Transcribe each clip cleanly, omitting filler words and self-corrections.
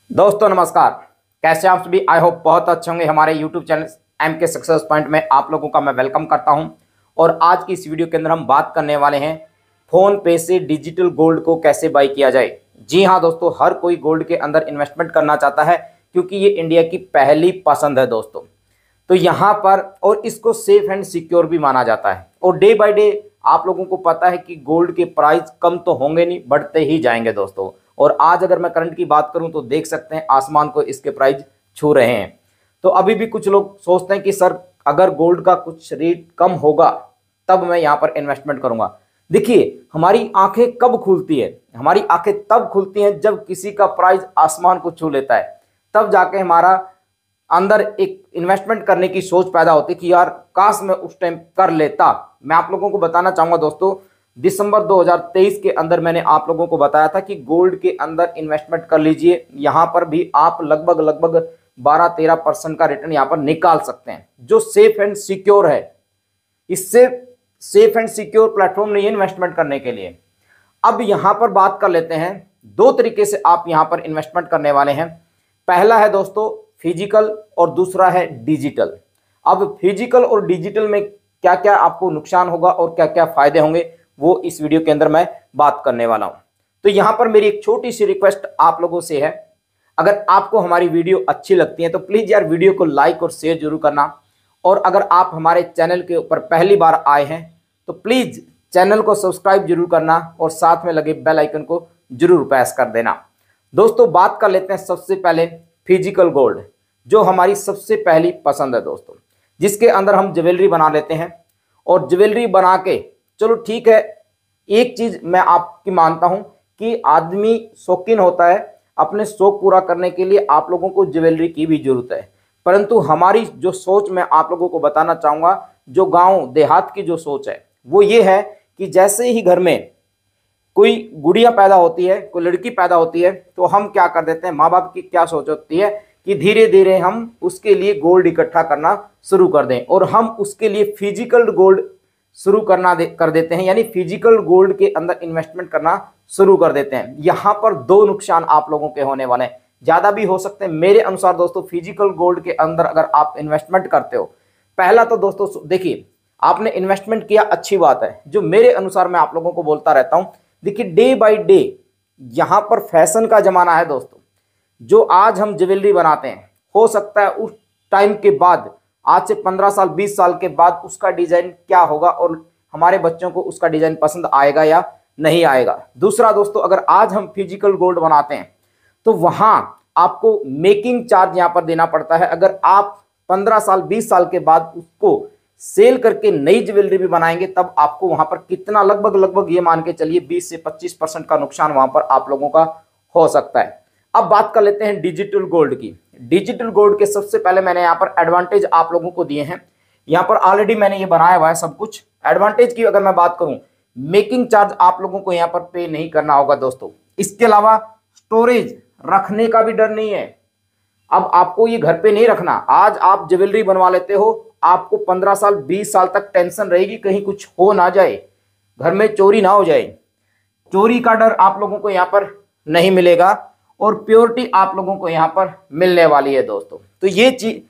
दोस्तों नमस्कार। कैसे आप सभी? आई होप बहुत अच्छे होंगे। हमारे YouTube channel MK success point में आप लोगों का मैं वेलकम करता हूं। और आज की इस वीडियो के अंदर हम बात करने वाले हैं फोन पे से डिजिटल गोल्ड को कैसे बाई किया जाए। जी हाँ दोस्तों, हर कोई गोल्ड के अंदर इन्वेस्टमेंट करना चाहता है क्योंकि ये इंडिया की पहली पसंद है दोस्तों। तो यहाँ पर और इसको सेफ एंड सिक्योर भी माना जाता है। और डे बाय डे आप लोगों को पता है कि गोल्ड के प्राइस कम तो होंगे नहीं, बढ़ते ही जाएंगे दोस्तों। और आज अगर मैं करंट की बात करूं तो देख सकते हैं आसमान को इसके प्राइस छू रहे हैं। तो अभी भी कुछ लोग सोचते हैं कि सर अगर गोल्ड का कुछ रेट कम होगा तब मैं यहाँ पर इन्वेस्टमेंट करूंगा। देखिए, हमारी आंखें कब खुलती है? हमारी आंखें तब खुलती हैं जब किसी का प्राइस आसमान को छू लेता है, तब जाके हमारा अंदर एक इन्वेस्टमेंट करने की सोच पैदा होती है कि यार काश मैं उस टाइम कर लेता। मैं आप लोगों को बताना चाहूंगा दोस्तों, दिसंबर 2023 के अंदर मैंने आप लोगों को बताया था कि गोल्ड के अंदर इन्वेस्टमेंट कर लीजिए। यहां पर भी आप लगभग 12-13% का रिटर्न यहां पर निकाल सकते हैं, जो सेफ एंड सिक्योर है। इससे सेफ एंड सिक्योर प्लेटफॉर्म नहीं है इन्वेस्टमेंट करने के लिए। अब यहां पर बात कर लेते हैं, दो तरीके से आप यहां पर इन्वेस्टमेंट करने वाले हैं। पहला है दोस्तों फिजिकल और दूसरा है डिजिटल। अब फिजिकल और डिजिटल में क्या क्या आपको नुकसान होगा और क्या क्या फायदे होंगे वो इस वीडियो के अंदर मैं बात करने वाला हूं। तो यहां पर मेरी एक छोटी सी रिक्वेस्ट आप लोगों से है, अगर आपको हमारी वीडियो अच्छी लगती है तो प्लीज यार वीडियो को लाइक और शेयर जरूर करना। और अगर आप हमारे चैनल के ऊपर पहली बार आए हैं तो प्लीज चैनल को सब्सक्राइब जरूर करना और साथ में लगे बेल आइकन को जरूर प्रेस कर देना। दोस्तों बात कर लेते हैं सबसे पहले फिजिकल गोल्ड, जो हमारी सबसे पहली पसंद है दोस्तों, जिसके अंदर हम ज्वेलरी बना लेते हैं। और ज्वेलरी बना के चलो ठीक है, एक चीज मैं आपकी मानता हूं कि आदमी शौकीन होता है, अपने शौक पूरा करने के लिए आप लोगों को ज्वेलरी की भी जरूरत है। परंतु हमारी जो सोच मैं आप लोगों को बताना चाहूंगा, जो गांव देहात की जो सोच है वो ये है कि जैसे ही घर में कोई गुड़िया पैदा होती है, कोई लड़की पैदा होती है, तो हम क्या कर देते हैं, माँ बाप की क्या सोच होती है कि धीरे धीरे हम उसके लिए गोल्ड इकट्ठा करना शुरू कर दें और हम उसके लिए फिजिकल गोल्ड शुरू कर देते हैं, यानी फिजिकल गोल्ड के अंदर इन्वेस्टमेंट करना शुरू कर देते हैं। यहां पर दो नुकसान आप लोगों के होने वाले हैं, ज्यादा भी हो सकते हैं मेरे अनुसार दोस्तों। फिजिकल गोल्ड के अंदर अगर आप इन्वेस्टमेंट करते हो, पहला तो दोस्तों देखिए, आपने इन्वेस्टमेंट किया अच्छी बात है, जो मेरे अनुसार मैं आप लोगों को बोलता रहता हूं। देखिए डे बाय डे यहां पर फैशन का जमाना है दोस्तों। जो आज हम ज्वेलरी बनाते हैं, हो सकता है उस टाइम के बाद, आज से 15 साल 20 साल के बाद उसका डिजाइन क्या होगा और हमारे बच्चों को उसका डिजाइन पसंद आएगा या नहीं आएगा। दूसरा दोस्तों, अगर आज हम फिजिकल गोल्ड बनाते हैं तो वहां आपको मेकिंग चार्ज यहां पर देना पड़ता है। अगर आप 15 साल 20 साल के बाद उसको सेल करके नई ज्वेलरी भी बनाएंगे तब आपको वहां पर कितना, लगभग ये मान के चलिए 20 से 25% का नुकसान वहां पर आप लोगों का हो सकता है। अब बात कर लेते हैं डिजिटल गोल्ड की। डिजिटल गोल्ड के सबसे पहले मैंने यहाँ पर एडवांटेज आप लोगों को दिए हैं। यहाँ पर ऑलरेडी मैंने ये बनाया हुआ है सब कुछ। एडवांटेज की अगर मैं बात करूं, मेकिंग चार्ज आप लोगों को यहाँ पर पे नहीं करना होगा दोस्तों। इसके अलावा स्टोरेज रखने का भी डर नहीं है। अब आपको ये घर पे नहीं रखना। आज आप ज्वेलरी बनवा लेते हो, आपको 15 साल 20 साल तक टेंशन रहेगी कहीं कुछ हो ना जाए, घर में चोरी ना हो जाए। चोरी का डर आप लोगों को यहाँ पर नहीं मिलेगा और प्योरिटी आप लोगों को यहाँ पर मिलने वाली है दोस्तों। तो ये चीज,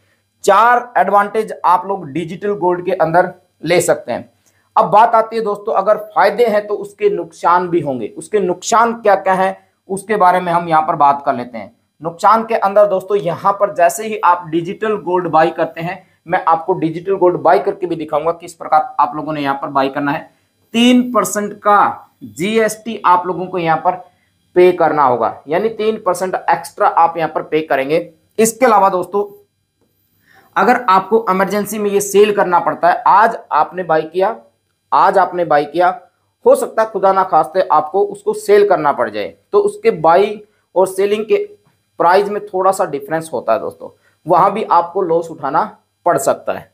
4 एडवांटेज आप लोग डिजिटल गोल्ड के अंदर ले सकते हैं। अब बात आती है दोस्तों, अगर फायदे हैं तो उसके नुकसान भी होंगे। उसके नुकसान क्या क्या है उसके बारे में हम यहाँ पर बात कर लेते हैं। नुकसान के अंदर दोस्तों, यहाँ पर जैसे ही आप डिजिटल गोल्ड बाई करते हैं, मैं आपको डिजिटल गोल्ड बाई करके भी दिखाऊंगा किस प्रकार आप लोगों ने यहाँ पर बाई करना है। 3% का GST आप लोगों को यहाँ पर पे करना होगा, यानी 3% एक्स्ट्रा आप यहाँ पर पे करेंगे। इसके अलावा दोस्तों, अगर आपको इमरजेंसी में ये सेल करना पड़ता है, आज आपने बाई किया, हो सकता है खुदा ना खास्ते आपको उसको सेल करना पड़ जाए, तो उसके बाई और सेलिंग के प्राइस में थोड़ा सा डिफरेंस होता है दोस्तों, वहां भी आपको लॉस उठाना पड़ सकता है।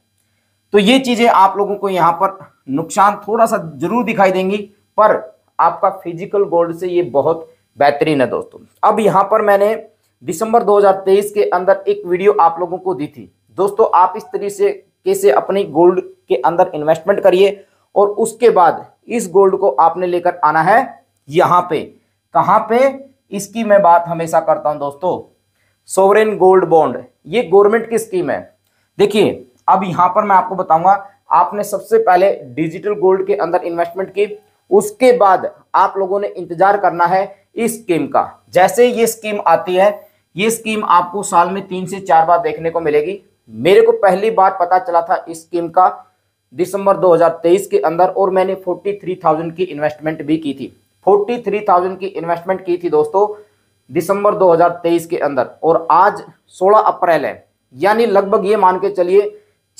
तो ये चीजें आप लोगों को यहाँ पर नुकसान थोड़ा सा जरूर दिखाई देंगी, पर आपका फिजिकल गोल्ड से ये बहुत बेहतरीन है दोस्तों। अब यहाँ पर मैंने दिसंबर 2023 के अंदर एक वीडियो आप लोगों को दी थी दोस्तों। आप इस तरीके से अपनी गोल्ड के अंदर इन्वेस्टमेंट करिए और उसके बाद इस गोल्ड को आपने लेकर आना है यहाँ पे। कहाँ पे? इसकी मैं बात हमेशा करता हूँ दोस्तों, सोवरेन गोल्ड बॉन्ड, ये गवर्नमेंट की स्कीम है। देखिए अब यहां पर मैं आपको बताऊंगा, आपने सबसे पहले डिजिटल गोल्ड के अंदर इन्वेस्टमेंट की, उसके बाद आप लोगों ने इंतजार करना है इस स्कीम का। जैसे ये स्कीम आती है, ये स्कीम आपको साल में 3 से 4 बार देखने को मिलेगी। मेरे को पहली बार पता चला था इस स्कीम का दिसंबर 2023 के अंदर, और मैंने 43,000 की इन्वेस्टमेंट भी की थी। 43,000 की इन्वेस्टमेंट की थी दोस्तों दिसंबर 2023 के अंदर, और आज 16 अप्रैल है, यानी लगभग ये मान के चलिए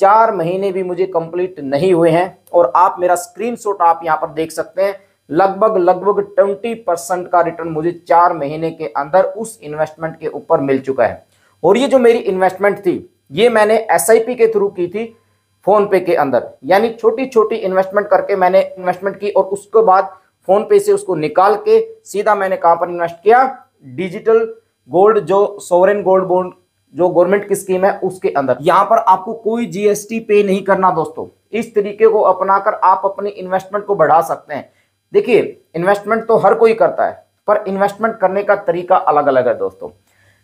4 महीने भी मुझे कंप्लीट नहीं हुए हैं। और आप मेरा स्क्रीनशॉट आप यहां पर देख सकते हैं, लगभग 20% का रिटर्न मुझे 4 महीने के अंदर उस इन्वेस्टमेंट के ऊपर मिल चुका है। और ये जो मेरी इन्वेस्टमेंट थी, ये मैंने एसआईपी के थ्रू की थी फोन पे के अंदर, यानी छोटी छोटी इन्वेस्टमेंट करके मैंने इन्वेस्टमेंट की, और उसके बाद फोन पे से उसको निकाल के सीधा मैंने कहां पर इन्वेस्ट किया, डिजिटल गोल्ड, जो सोवरेन गोल्ड बॉन्ड जो गवर्नमेंट की स्कीम है उसके अंदर। यहां पर आपको कोई जीएसटी पे नहीं करना दोस्तों। इस तरीके को अपनाकर आप अपनी इन्वेस्टमेंट को बढ़ा सकते हैं। देखिए इन्वेस्टमेंट तो हर कोई करता है, पर इन्वेस्टमेंट करने का तरीका अलग अलग है दोस्तों।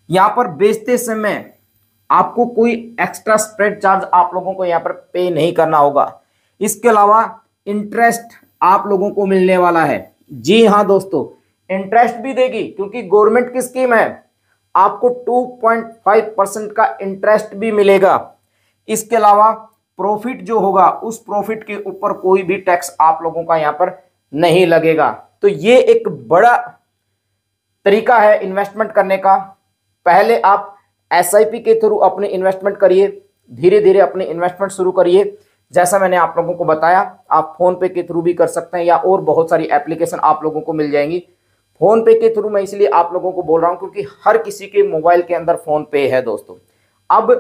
यहां पर बेचते समय आपको कोई एक्स्ट्रा स्प्रेड चार्ज आप लोगों को यहां पर पे नहीं करना होगा। इसके अलावा इंटरेस्ट आप लोगों को मिलने वाला है। जी हाँ दोस्तों, इंटरेस्ट भी देगी, क्योंकि गवर्नमेंट की स्कीम है। आपको 2.5% का इंटरेस्ट भी मिलेगा। इसके अलावा प्रॉफिट जो होगा, उस प्रॉफिट के ऊपर कोई भी टैक्स आप लोगों का यहां पर नहीं लगेगा। तो ये एक बड़ा तरीका है इन्वेस्टमेंट करने का। पहले आप एसआईपी के थ्रू अपनी इन्वेस्टमेंट करिए, धीरे धीरे अपनी इन्वेस्टमेंट शुरू करिए। जैसा मैंने आप लोगों को बताया, आप फोन पे के थ्रू भी कर सकते हैं, या और बहुत सारी एप्लीकेशन आप लोगों को मिल जाएंगी। फोन पे के थ्रू मैं इसलिए आप लोगों को बोल रहा हूं क्योंकि हर किसी के मोबाइल के अंदर फोन पे है दोस्तों। अब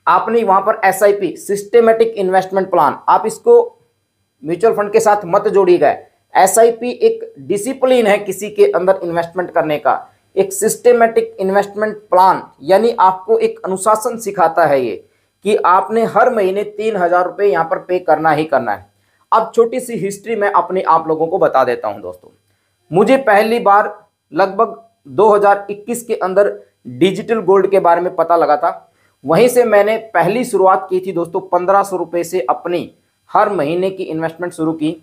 आपने वहां पर एसआईपी, सिस्टेमेटिक इन्वेस्टमेंट प्लान, आप इसको म्यूचुअल फंड के साथ मत जोड़िएगा। एसआईपी एक डिसिप्लिन है किसी के अंदर इन्वेस्टमेंट करने का, एक सिस्टेमेटिक इन्वेस्टमेंट प्लान, यानी आपको एक अनुशासन सिखाता है ये, कि आपने हर महीने 3,000 रुपये यहाँ पर पे करना ही करना है। अब छोटी सी हिस्ट्री मैं अपने आप लोगों को बता देता हूं दोस्तों। मुझे पहली बार लगभग 2021 के अंदर डिजिटल गोल्ड के बारे में पता लगा था। वहीं से मैंने पहली शुरुआत की थी दोस्तों 1,500 रुपये से अपनी हर महीने की इन्वेस्टमेंट शुरू की।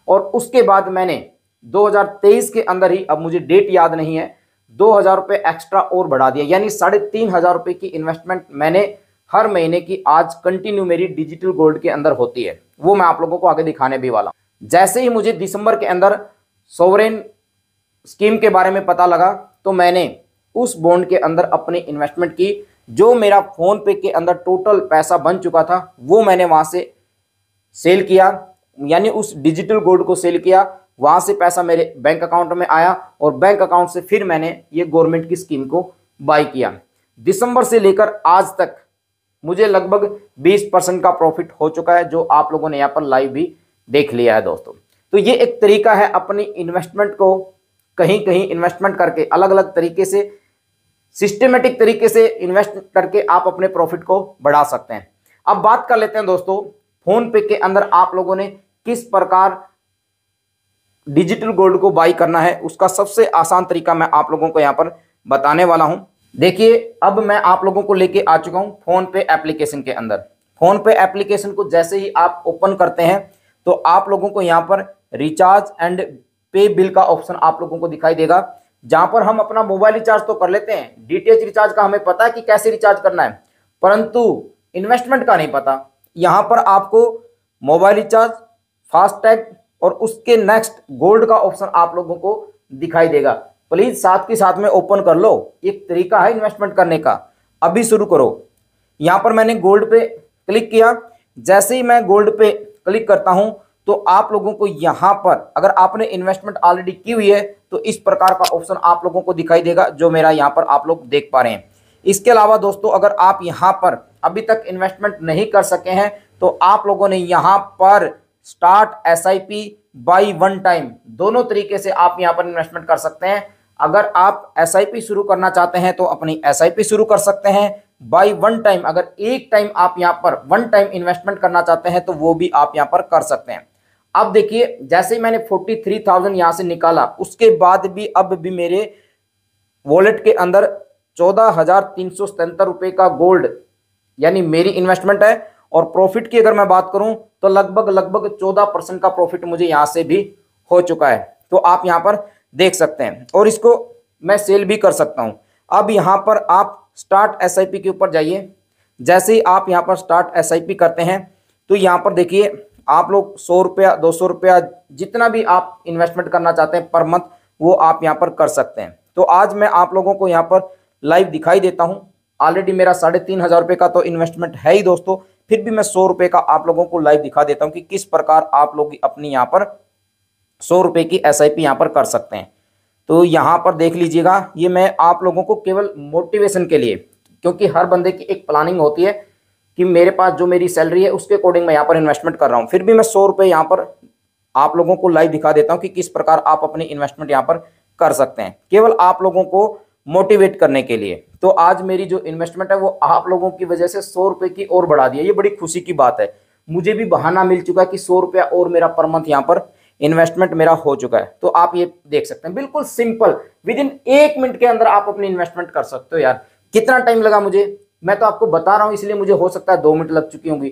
और उसके बाद मैंने 2023 के अंदर ही, अब मुझे डेट याद नहीं है, 2,000 रुपये एक्स्ट्रा और बढ़ा दिया, यानी 3,500 रुपये की इन्वेस्टमेंट मैंने हर महीने की आज कंटिन्यू मेरी डिजिटल गोल्ड के अंदर होती है। वो मैं आप लोगों को आगे दिखाने भी वाला हूं। जैसे ही मुझे दिसंबर के अंदर सोवरेन स्कीम के बारे में पता लगा, तो मैंने उस बॉन्ड के अंदर अपनी इन्वेस्टमेंट की। जो मेरा फोन पे के अंदर टोटल पैसा बन चुका था, वो मैंने वहां से सेल किया, यानी उस डिजिटल गोल्ड को सेल किया। वहां से पैसा मेरे बैंक अकाउंट में आया, और बैंक अकाउंट से फिर मैंने ये गवर्नमेंट की स्कीम को बाय किया। दिसंबर से लेकर आज तक मुझे लगभग 20% का प्रॉफिट हो चुका है, जो आप लोगों ने यहाँ पर लाइव भी देख लिया है दोस्तों। तो ये एक तरीका है अपनी इन्वेस्टमेंट को कहीं कहीं इन्वेस्टमेंट करके, अलग अलग तरीके से, सिस्टेमेटिक तरीके से इन्वेस्ट करके आप अपने प्रॉफिट को बढ़ा सकते हैं। अब बात कर लेते हैं दोस्तों, फोन पे के अंदर आप लोगों ने किस प्रकार डिजिटल गोल्ड को बाई करना है, उसका सबसे आसान तरीका मैं आप लोगों को यहां पर बताने वाला हूं। देखिए अब मैं आप लोगों को लेके आ चुका हूं फोन पे एप्लीकेशन के अंदर। फोन पे एप्लीकेशन को जैसे ही आप ओपन करते हैं, तो आप लोगों को यहां पर रिचार्ज एंड पे बिल का ऑप्शन आप लोगों को दिखाई देगा, जहां पर हम अपना मोबाइल रिचार्ज तो कर लेते हैं। डीटीएच रिचार्ज का हमें पता है कि कैसे रिचार्ज करना है, परंतु इन्वेस्टमेंट का नहीं पता। यहां पर आपको मोबाइल रिचार्ज, फास्टैग और उसके नेक्स्ट गोल्ड का ऑप्शन आप लोगों को दिखाई देगा। प्लीज साथ के साथ में ओपन कर लो, एक तरीका है इन्वेस्टमेंट करने का। अभी शुरू करो। यहां पर मैंने गोल्ड पे क्लिक किया। जैसे ही मैं गोल्ड पे क्लिक करता हूं, तो आप लोगों को यहां पर, अगर आपने इन्वेस्टमेंट ऑलरेडी की हुई है, तो इस प्रकार का ऑप्शन आप लोगों को दिखाई देगा, जो मेरा यहां पर आप लोग देख पा रहे हैं। इसके अलावा दोस्तों, अगर आप यहां पर अभी तक इन्वेस्टमेंट नहीं कर सके हैं, तो आप लोगों ने यहां पर start SIP by one time, दोनों तरीके से आप यहां पर इन्वेस्टमेंट कर सकते हैं। अगर आप एसआईपी शुरू करना चाहते हैं, तो अपनी एसआईपी शुरू कर सकते हैं बाय वन टाइम। अगर एक टाइम आप यहां पर वन टाइम इन्वेस्टमेंट करना चाहते हैं, तो वो भी आप यहां पर कर सकते हैं। अब देखिए, जैसे ही मैंने 43,000 यहां से निकाला, उसके बाद भी अब भी मेरे वॉलेट के अंदर 14,377 का गोल्ड यानी मेरी इन्वेस्टमेंट है। और प्रॉफिट की अगर मैं बात करूं तो लगभग 14% का प्रॉफिट मुझे यहां से भी हो चुका है। तो आप यहां पर देख सकते हैं और इसको मैं सेल भी कर सकता हूं। अब यहां पर आप स्टार्ट एसआईपी के ऊपर जाइए। जैसे ही आप यहां पर स्टार्ट एसआईपी करते हैं तो यहां पर देखिए आप लोग 100 रुपया 200 रुपया जितना भी आप इन्वेस्टमेंट करना चाहते हैं पर मंथ वो आप यहां पर कर सकते हैं। तो आज मैं आप लोगों को यहां पर लाइव दिखाई देता हूं। ऑलरेडी मेरा 3,500 रुपये का तो इन्वेस्टमेंट है ही दोस्तों, फिर भी मैं 100 रुपये का आप लोगों को लाइव दिखा देता हूं कि किस प्रकार आप लोग अपनी यहां पर 100 रुपये की एसआईपी यहां पर कर सकते हैं। तो यहां पर देख लीजिएगा, ये मैं आप लोगों को केवल मोटिवेशन के लिए, क्योंकि हर बंदे की एक प्लानिंग होती है कि मेरे पास जो मेरी सैलरी है उसके अकॉर्डिंग मैं यहाँ पर इन्वेस्टमेंट कर रहा हूँ, फिर भी मैं 100 रुपये यहाँ पर आप लोगों को लाइव दिखा देता हूँ कि किस प्रकार आप अपनी इन्वेस्टमेंट यहाँ पर कर सकते हैं, केवल आप लोगों को मोटिवेट करने के लिए। तो आज मेरी जो इन्वेस्टमेंट है वो आप लोगों की वजह से 100 रुपये की और बढ़ा दी है। ये बड़ी खुशी की बात है, मुझे भी बहाना मिल चुका है कि 100 रुपया और मेरा पर मंथ यहाँ पर इन्वेस्टमेंट मेरा हो चुका है। तो आप ये देख सकते हैं, बिल्कुल सिंपल, विद इन 1 मिनट के अंदर आप अपनी इन्वेस्टमेंट कर सकते हो। यार कितना टाइम लगा मुझे, मैं तो आपको बता रहा हूं इसलिए मुझे हो सकता है 2 मिनट लग चुकी होंगी,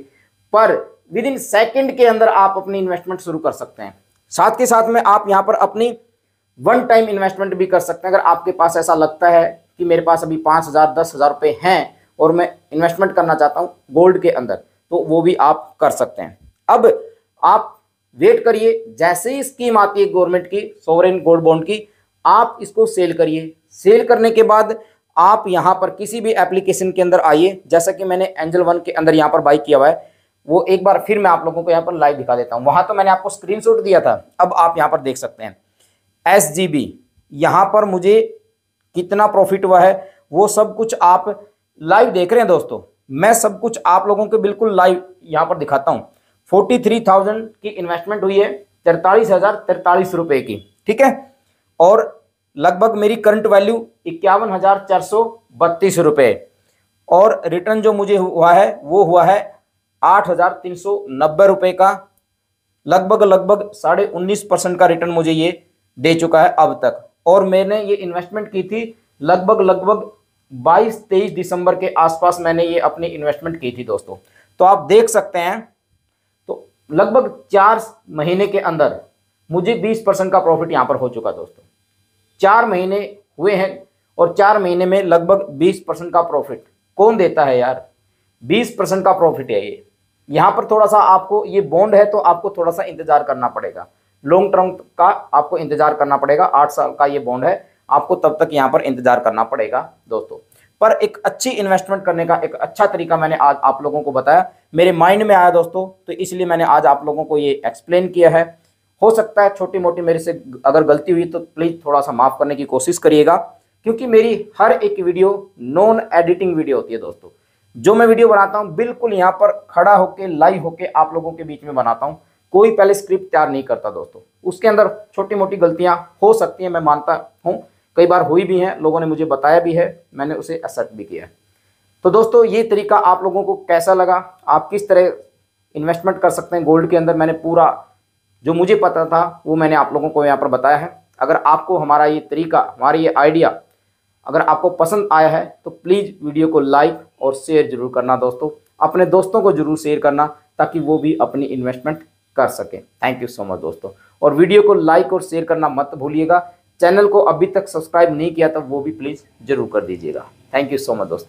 पर विद इन सेकेंड के अंदर आप अपनी इन्वेस्टमेंट शुरू कर सकते हैं। साथ के साथ में आप यहां पर अपनी वन टाइम इन्वेस्टमेंट भी कर सकते हैं। अगर आपके पास ऐसा लगता है कि मेरे पास अभी 5,000 10,000 रुपये हैं और मैं इन्वेस्टमेंट करना चाहता हूं गोल्ड के अंदर, तो वो भी आप कर सकते हैं। अब आप वेट करिए, जैसे ही स्कीम आती है गवर्नमेंट की सॉवरेन गोल्ड बॉन्ड की, आप इसको सेल करिए। सेल करने के बाद आप यहां पर किसी भी एप्लीकेशन के अंदर आइए, जैसा कि मैंने एंजल वन के अंदर यहां पर बाई किया हुआ है, वो एक बार फिर मैं आप लोगों को यहां पर लाइव दिखा देता हूं। वहां तो मैंने आपको स्क्रीनशॉट दिया था, अब आप यहां पर देख सकते हैं SGB, यहां पर मुझे कितना प्रॉफिट हुआ है वो सब कुछ आप लाइव देख रहे हैं दोस्तों। मैं सब कुछ आप लोगों को बिल्कुल लाइव यहां पर दिखाता हूं। 43,000 की इन्वेस्टमेंट हुई है, 43,043 रुपए की, ठीक है। और लगभग मेरी करंट वैल्यू 51,432 रुपये, और रिटर्न जो मुझे हुआ है वो हुआ है 8,390 रुपये का। लगभग 19.5% का रिटर्न मुझे ये दे चुका है अब तक। और मैंने ये इन्वेस्टमेंट की थी लगभग 22-23 दिसंबर के आसपास मैंने ये अपनी इन्वेस्टमेंट की थी दोस्तों। तो आप देख सकते हैं, तो लगभग 4 महीने के अंदर मुझे 20% का प्रॉफिट यहाँ पर हो चुका दोस्तों। 4 महीने हुए हैं और 4 महीने में लगभग 20% का प्रॉफिट कौन देता है यार। 20% का प्रॉफिट है ये। यहाँ पर थोड़ा सा आपको, ये बॉन्ड है तो आपको थोड़ा सा इंतजार करना पड़ेगा, लॉन्ग टर्म का आपको इंतजार करना पड़ेगा। 8 साल का ये बॉन्ड है, आपको तब तक यहाँ पर इंतजार करना पड़ेगा दोस्तों। पर एक अच्छी इन्वेस्टमेंट करने का एक अच्छा तरीका मैंने आज आप लोगों को बताया, मेरे माइंड में आया दोस्तों, तो इसलिए मैंने आज आप लोगों को ये एक्सप्लेन किया है। हो सकता है छोटी मोटी मेरे से अगर गलती हुई तो प्लीज़ थोड़ा सा माफ़ करने की कोशिश करिएगा, क्योंकि मेरी हर एक वीडियो नॉन एडिटिंग वीडियो होती है दोस्तों। जो मैं वीडियो बनाता हूँ बिल्कुल यहाँ पर खड़ा होके लाइव होके आप लोगों के बीच में बनाता हूँ, कोई पहले स्क्रिप्ट तैयार नहीं करता दोस्तों। उसके अंदर छोटी मोटी गलतियाँ हो सकती हैं, मैं मानता हूँ, कई बार हुई भी हैं, लोगों ने मुझे बताया भी है, मैंने उसे एक्सेप्ट भी किया है। तो दोस्तों ये तरीका आप लोगों को कैसा लगा, आप किस तरह इन्वेस्टमेंट कर सकते हैं गोल्ड के अंदर, मैंने पूरा जो मुझे पता था वो मैंने आप लोगों को यहाँ पर बताया है। अगर आपको हमारा ये तरीका, हमारा ये आइडिया अगर आपको पसंद आया है तो प्लीज़ वीडियो को लाइक और शेयर जरूर करना दोस्तों, अपने दोस्तों को जरूर शेयर करना ताकि वो भी अपनी इन्वेस्टमेंट कर सकें। थैंक यू सो मच दोस्तों, और वीडियो को लाइक और शेयर करना मत भूलिएगा। चैनल को अभी तक सब्सक्राइब नहीं किया तो वो भी प्लीज़ जरूर कर दीजिएगा। थैंक यू सो मच दोस्तों।